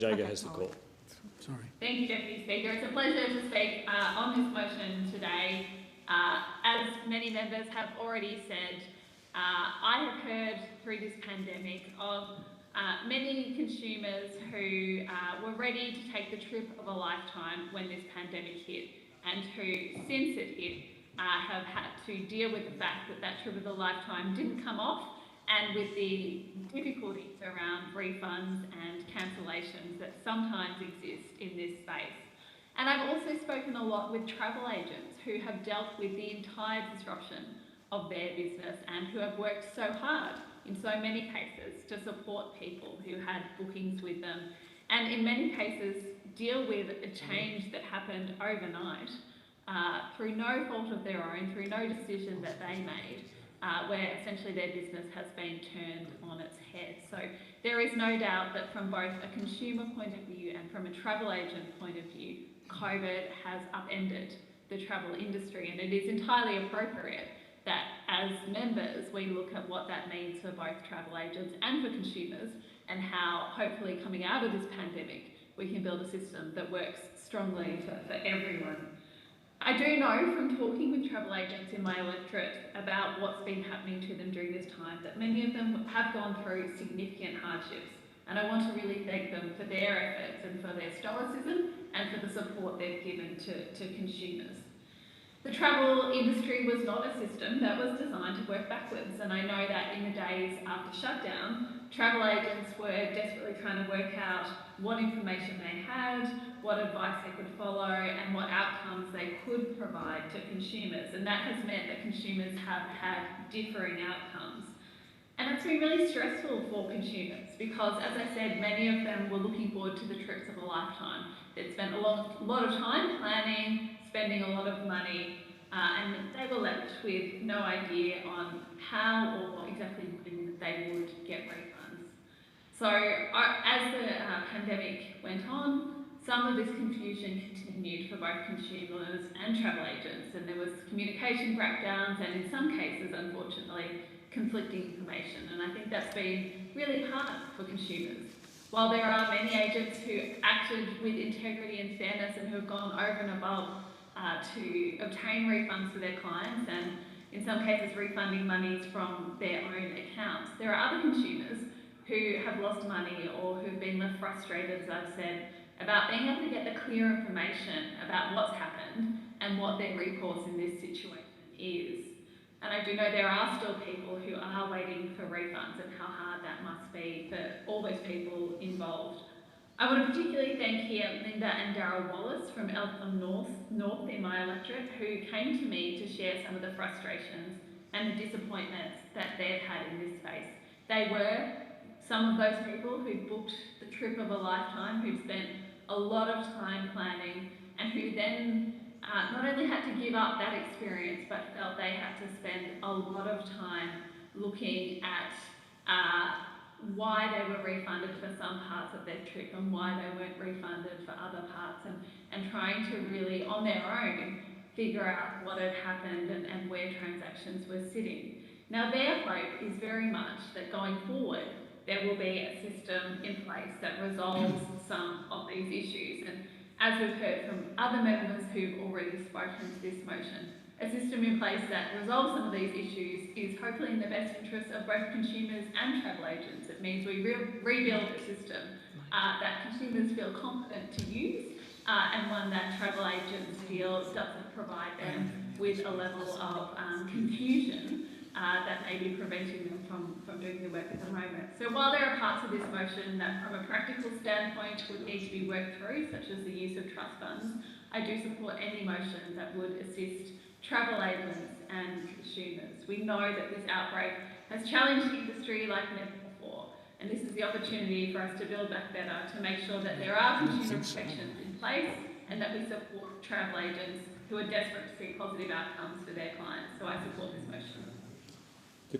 Jager has the call. Sorry. Thank you, Deputy Speaker. It's a pleasure to speak on this motion today. As many members have already said, I have heard through this pandemic of many consumers who were ready to take the trip of a lifetime when this pandemic hit, and who, since it hit, have had to deal with the fact that that trip of a lifetime didn't come off, and with the difficulties around refunds and cancellations that sometimes exist in this space. And I've also spoken a lot with travel agents who have dealt with the entire disruption of their business and who have worked so hard in so many cases to support people who had bookings with them, and in many cases deal with a change that happened overnight through no fault of their own, through no decision that they made, where essentially their business has been turned on its head. So there is no doubt that from both a consumer point of view and from a travel agent point of view, COVID has upended the travel industry, and it is entirely appropriate that as members we look at what that means for both travel agents and for consumers, and how hopefully coming out of this pandemic we can build a system that works strongly for everyone. I do know from talking with travel agents in my electorate about what's been happening to them during this time that many of them have gone through significant hardships, and I want to really thank them for their efforts and for their stoicism and for the support they've given to consumers. The travel industry was not a system that was designed to work backwards, and I know that in the days after shutdown, travel agents were desperately trying to work out what information they had, what advice they could follow, and what outcomes they could provide to consumers. And that has meant that consumers have had differing outcomes. And it's been really stressful for consumers because, as I said, many of them were looking forward to the trips of a lifetime. They'd spent a lot of time planning, spending a lot of money, and they were left with no idea on how or exactly when they would get refunds. So as the pandemic went on, some of this confusion continued for both consumers and travel agents, and there was communication breakdowns and in some cases, unfortunately, conflicting information. And I think that's been really hard for consumers. While there are many agents who acted with integrity and fairness and who have gone over and above to obtain refunds for their clients, and in some cases refunding monies from their own accounts, there are other consumers who have lost money or who've been left frustrated, as I've said, about being able to get the clear information about what's happened and what their recourse in this situation is. And I do know there are still people who are waiting for refunds, and how hard that must be for all those people involved. I want to particularly thank here Linda and Darryl Wallace from Eltham North in my electorate, who came to me to share some of the frustrations and the disappointments that they've had in this space. They were some of those people who booked the trip of a lifetime, who've spent a lot of time planning, and who then not only had to give up that experience, but felt they had to spend a lot of time looking at why they were refunded for some parts of their trip and why they weren't refunded for other parts, and trying to really, on their own, figure out what had happened and where transactions were sitting. Now, their hope is very much that going forward, there will be a system in place that resolves some of these issues. And as we've heard from other members who've already spoken to this motion, a system in place that resolves some of these issues is hopefully in the best interest of both consumers and travel agents. It means we rebuild a system that consumers feel confident to use, and one that travel agents feel doesn't provide them with a level of confusion that may be preventing them from doing the work at the moment. So while there are parts of this motion that from a practical standpoint would need to be worked through, such as the use of trust funds, I do support any motion that would assist travel agents and consumers. We know that this outbreak has challenged the industry like never before, and this is the opportunity for us to build back better, to make sure that there are consumer protections in place and that we support travel agents who are desperate to see positive outcomes for their clients. So I support this motion.